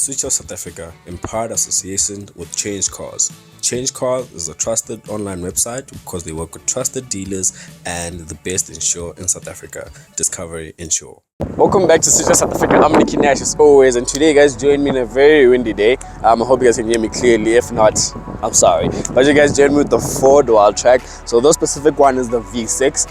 Switch of South Africa, in part association with Change Cars. Change Cars is a trusted online website because they work with trusted dealers and the best insure in South Africa, Discovery Insure. Welcome back to Switch of South Africa. I'm Nicky Nash as always, and today guys join me in a very windy day. I hope you guys can hear me clearly. If not, I'm sorry. But you guys join me with the Ford Wildtrak. So the specific one is the V6.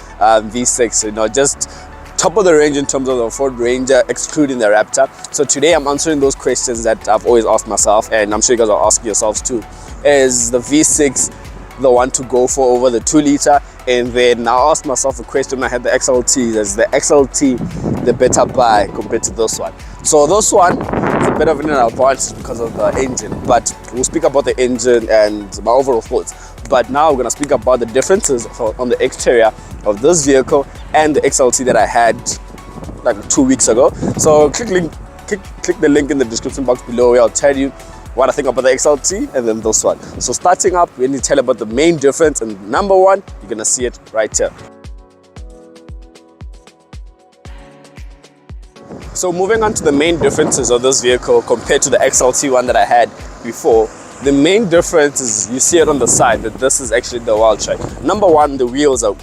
V6, just top of the range in terms of the Ford Ranger, excluding the Raptor. So today I'm answering those questions that I've always asked myself, and I'm sure you guys are asking yourselves too. Is the V6 the one to go for over the 2 liter? And then I asked myself a question. I had the XLT. Is the XLT the better buy compared to this one? So this one is a bit of an advantage because of the engine, but we'll speak about the engine and my overall thoughts. But now we're going to speak about the differences on the exterior of this vehicle and the XLT that I had like 2 weeks ago. So click the link in the description box below where I'll tell you what I think about the XLT and then this one. So starting up, we need to tell about the main difference, and number one, you're gonna see it right here. So moving on to the main differences of this vehicle compared to the XLT one that I had before. The main difference is you see it on the side that this is actually the Wildtrak. Number one, the wheels are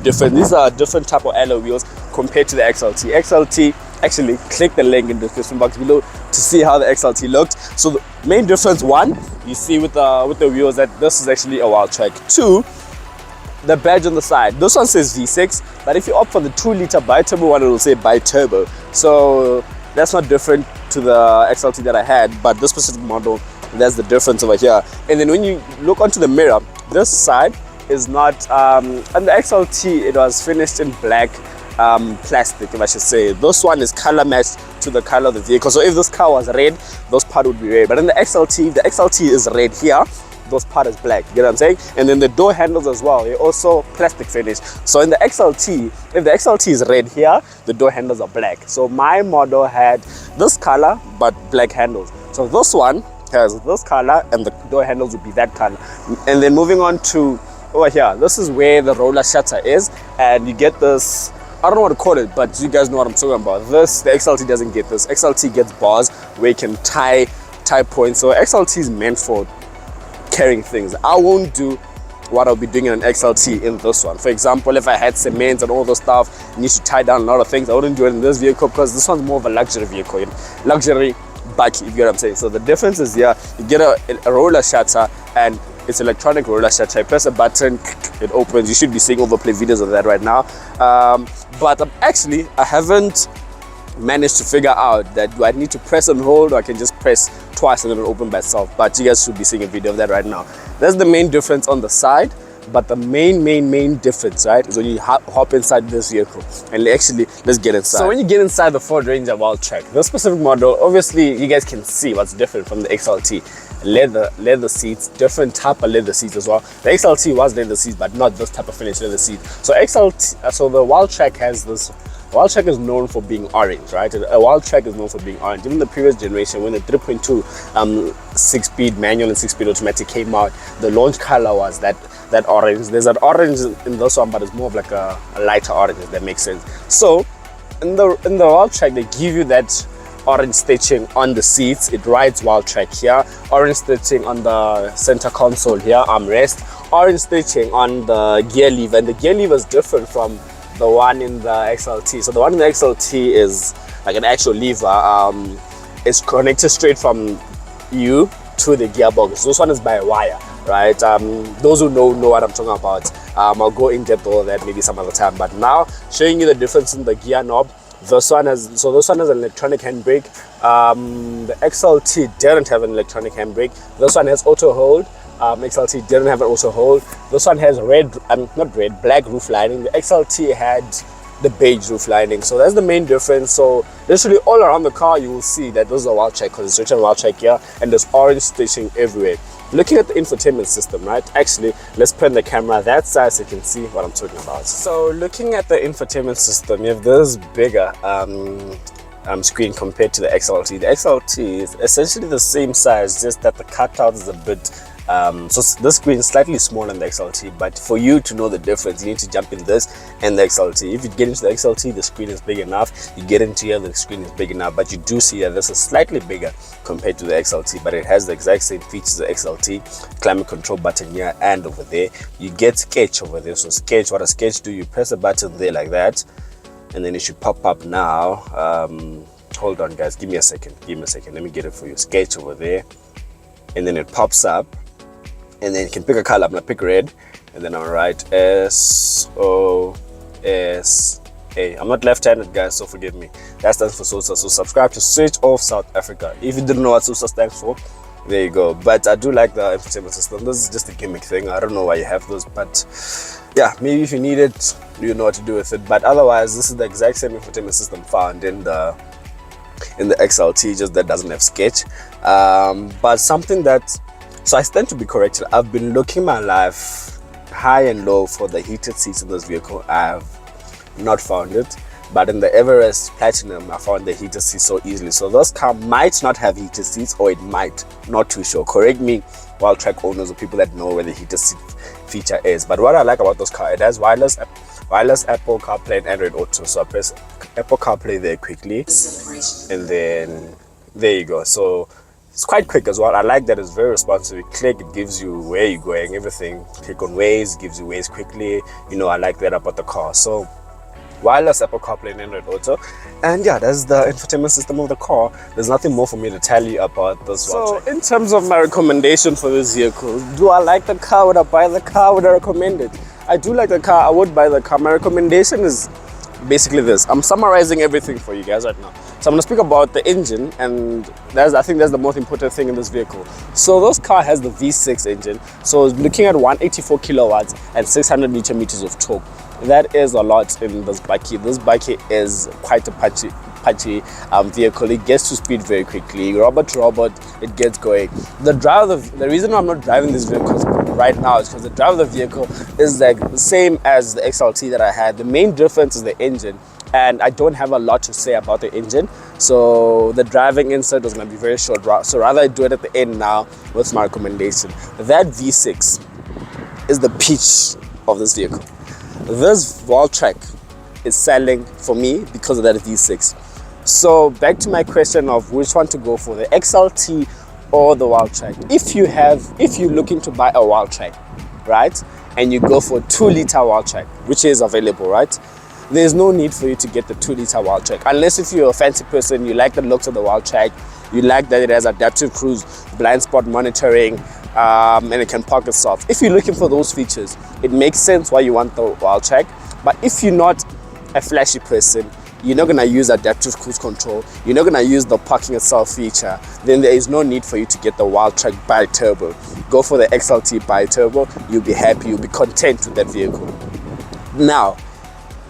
different. These are a different type of alloy wheels compared to the XLT. XLT, actually click the link in the description box below to see how the XLT looked. So the main difference, one, you see with the wheels that this is actually a Wildtrak. Two, the badge on the side. This one says V6, but if you opt for the 2 liter bi-turbo one, it will say bi-turbo. So that's not different to the XLT that I had, but this specific model, that's the difference over here. And then when you look onto the mirror, this side is not and the XLT, it was finished in black plastic, if I should say. This one is color matched to the color of the vehicle. So if this car was red, this part would be red. But in the XLT, if the XLT is red here, this part is black. You get what I'm saying? And then the door handles as well, they're also plastic finish. So in the XLT, if the XLT is red here, the door handles are black. So my model had this color but black handles. So this one has this color and the door handles would be that color. And then moving on to over here, this is where the roller shutter is, and you get this, I don't know what to call it, but you guys know what I'm talking about. This, the XLT doesn't get this. XLT gets bars where you can tie points. So XLT is meant for carrying things. I won't do what I'll be doing in an XLT in this one. For example, if I had cement and all those stuff, you need to tie down a lot of things, I wouldn't do it in this vehicle because this one's more of a luxury vehicle, luxury bike, if you get what I'm saying. So the difference is here, you get a roller shutter, and it's electronic roller shutter. You press a button, it opens. You should be seeing overplay videos of that right now. But I haven't managed to figure out that do I need to press and hold, or I can just press twice and it'll open by itself. But you guys should be seeing a video of that right now. That's the main difference on the side. But the main difference, right, is when you hop inside this vehicle. And actually, let's get inside. So when you get inside the Ford Ranger Wildtrak, this specific model, obviously you guys can see what's different from the XLT. Leather seats, different type of leather seats as well. The XLT was leather seats, but not this type of finish leather seat. So so the Wildtrak has this. Wildtrak is known for being orange, right? A Wildtrak is known for being orange. Even the previous generation, when the 3.2 6-speed manual and 6-speed automatic came out, the launch color was that orange. There's an orange in this one, but it's more of like a lighter orange, if that makes sense. So in the Wildtrak, they give you that orange stitching on the seats. It writes Wildtrak here. Orange stitching on the center console here, armrest. Orange stitching on the gear lever, and the gear lever is different from the one in the XLT. So the one in the XLT is like an actual lever. It's connected straight from you to the gearbox. This one is by wire, right? Those who know what I'm talking about. I'll go in depth all that maybe some other time. But now showing you the difference in the gear knob. This one has an electronic handbrake. The XLT didn't have an electronic handbrake. This one has auto hold. XLT didn't have an auto hold. This one has black roof lining. The XLT had the beige roof lining. So that's the main difference. So literally all around the car you will see that this is a Wildtrak because it's written Wildtrak here, and there's orange stitching everywhere. Looking at the infotainment system, right? Actually, let's put the camera that side so you can see what I'm talking about. So looking at the infotainment system, you have this bigger screen compared to the XLT. The XLT is essentially the same size, just that the cutout is a bit So this screen is slightly smaller than the XLT, but for you to know the difference, you need to jump in this and the XLT. If you get into the XLT, the screen is big enough. You get into here, the screen is big enough, but you do see that this is slightly bigger compared to the XLT, but it has the exact same features of the XLT. Climate control button here and over there. You get sketch over there. So sketch, what does sketch do? You press a button there like that, and then it should pop up now. Hold on guys, give me a second, let me get it for you. Sketch over there, and then it pops up, and then you can pick a color. I'm gonna pick red, and then I'm gonna write SOSA. I'm not left-handed guys, so forgive me. That stands for SOSA. So subscribe to Switch Off South Africa. If you didn't know what SOSA stands for, there you go. But I do like the infotainment system. This is just a gimmick thing. I don't know why you have those, but yeah, maybe if you need it, you know what to do with it. But otherwise, this is the exact same infotainment system found in the XLT, just that doesn't have sketch. But something that, so I stand to be corrected. I've been looking my life high and low for the heated seats in this vehicle. I have not found it, but in the Everest Platinum I found the heated seats so easily. So this car might not have heated seats, or it might, not too sure. Correct me, Wildtrak owners or people that know where the heated seat feature is. But what I like about this car, it has wireless Apple CarPlay and Android Auto. So I press Apple CarPlay there quickly, and then there you go. So it's quite quick as well. I like that it's very responsive. You click, it gives you where you're going, everything. Click on Waze, gives you Waze quickly. You know, I like that about the car. So wireless Apple CarPlay and Android Auto, and yeah, that's the infotainment system of the car. There's nothing more for me to tell you about this one. So in terms of my recommendation for this vehicle, do I like the car? Would I buy the car? Would I recommend it? I do like the car. I would buy the car. My recommendation is basically this. I'm summarizing everything for you guys right now. So I'm going to speak about the engine, and I think that's the most important thing in this vehicle. So this car has the V6 engine. So looking at 184 kilowatts and 600 newton meters of torque. That is a lot in this bike. This bike is quite a punchy vehicle. It gets to speed very quickly. Robot to robot, it gets going. The reason I'm not driving these vehicles right now is because the drive of the vehicle is like the same as the XLT that I had. The main difference is the engine, and I don't have a lot to say about the engine. So the driving insert was going to be very short. So rather I do it at the end now. What's my recommendation? That V6 is the peach of this vehicle. This Wildtrak is selling for me because of that V6. So back to my question of which one to go for, the XLT or the Wildtrak. If you're looking to buy a Wildtrak, right, and you go for a 2-liter Wildtrak, which is available, right, there's no need for you to get the 2-liter Wildtrak, unless if you're a fancy person, you like the looks of the Wildtrak, you like that it has adaptive cruise, blind spot monitoring, and it can park itself. If you're looking for those features, it makes sense why you want the Wildtrak. But if you're not a flashy person, you're not going to use adaptive cruise control, you're not going to use the parking itself feature, then there is no need for you to get the Wildtrak bi-turbo. Go for the XLT bi-turbo, you'll be happy, you'll be content with that vehicle. Now,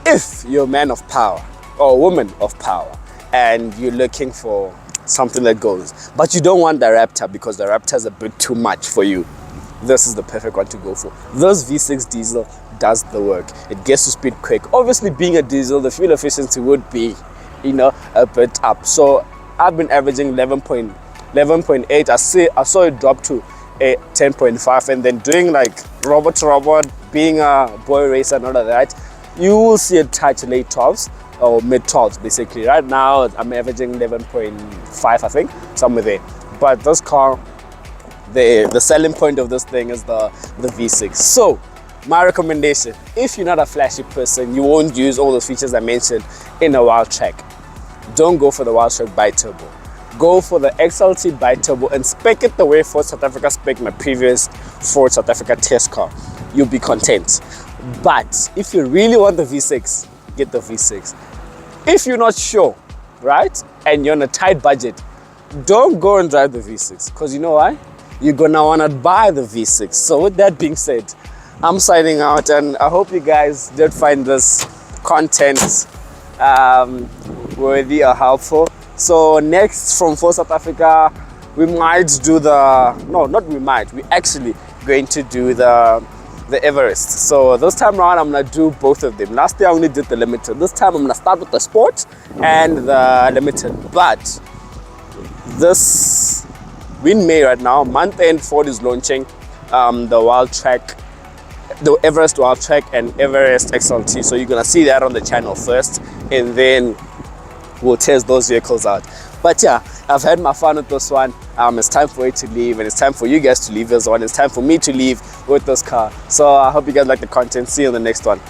if you're a man of power or a woman of power and you're looking for something that goes, but you don't want the Raptor because the Raptor is a bit too much for you, this is the perfect one to go for. This V6 diesel does the work. It gets to speed quick. Obviously, being a diesel, the fuel efficiency would be, a bit up. So I've been averaging 11.8. I saw it drop to a 10.5, and then doing like robot to robot, being a boy racer and all of that, you will see it touch late 12s or mid 12s basically. Right now I'm averaging 11.5, I think, somewhere there. But this car, the selling point of this thing is the V6. So my recommendation, if you're not a flashy person, you won't use all those features I mentioned in a Wildtrak, don't go for the Wildtrak bi-turbo. Go for the XLT bi-turbo and spec it the way Ford South Africa spec my previous Ford South Africa test car. You'll be content. But if you really want the V6, get the V6. If you're not sure, right, and you're on a tight budget, don't go and drive the V6, because you know why? You're gonna wanna buy the V6. So with that being said, I'm signing out, and I hope you guys did find this content worthy or helpful. So next from Ford South Africa, we might do we're actually going to do the Everest. So this time around I'm gonna do both of them. Last year I only did the limited. This time I'm gonna start with the sport and the limited. But this, we're in May right now, month end, Ford is launching the Wildtrak, the Everest Wildtrak and Everest XLT. So you're gonna see that on the channel first, and then we'll test those vehicles out. But yeah, I've had my fun with this one. It's time for it to leave, and it's time for you guys to leave as well. It's time for me to leave with this car. So I hope you guys like the content. See you in the next one.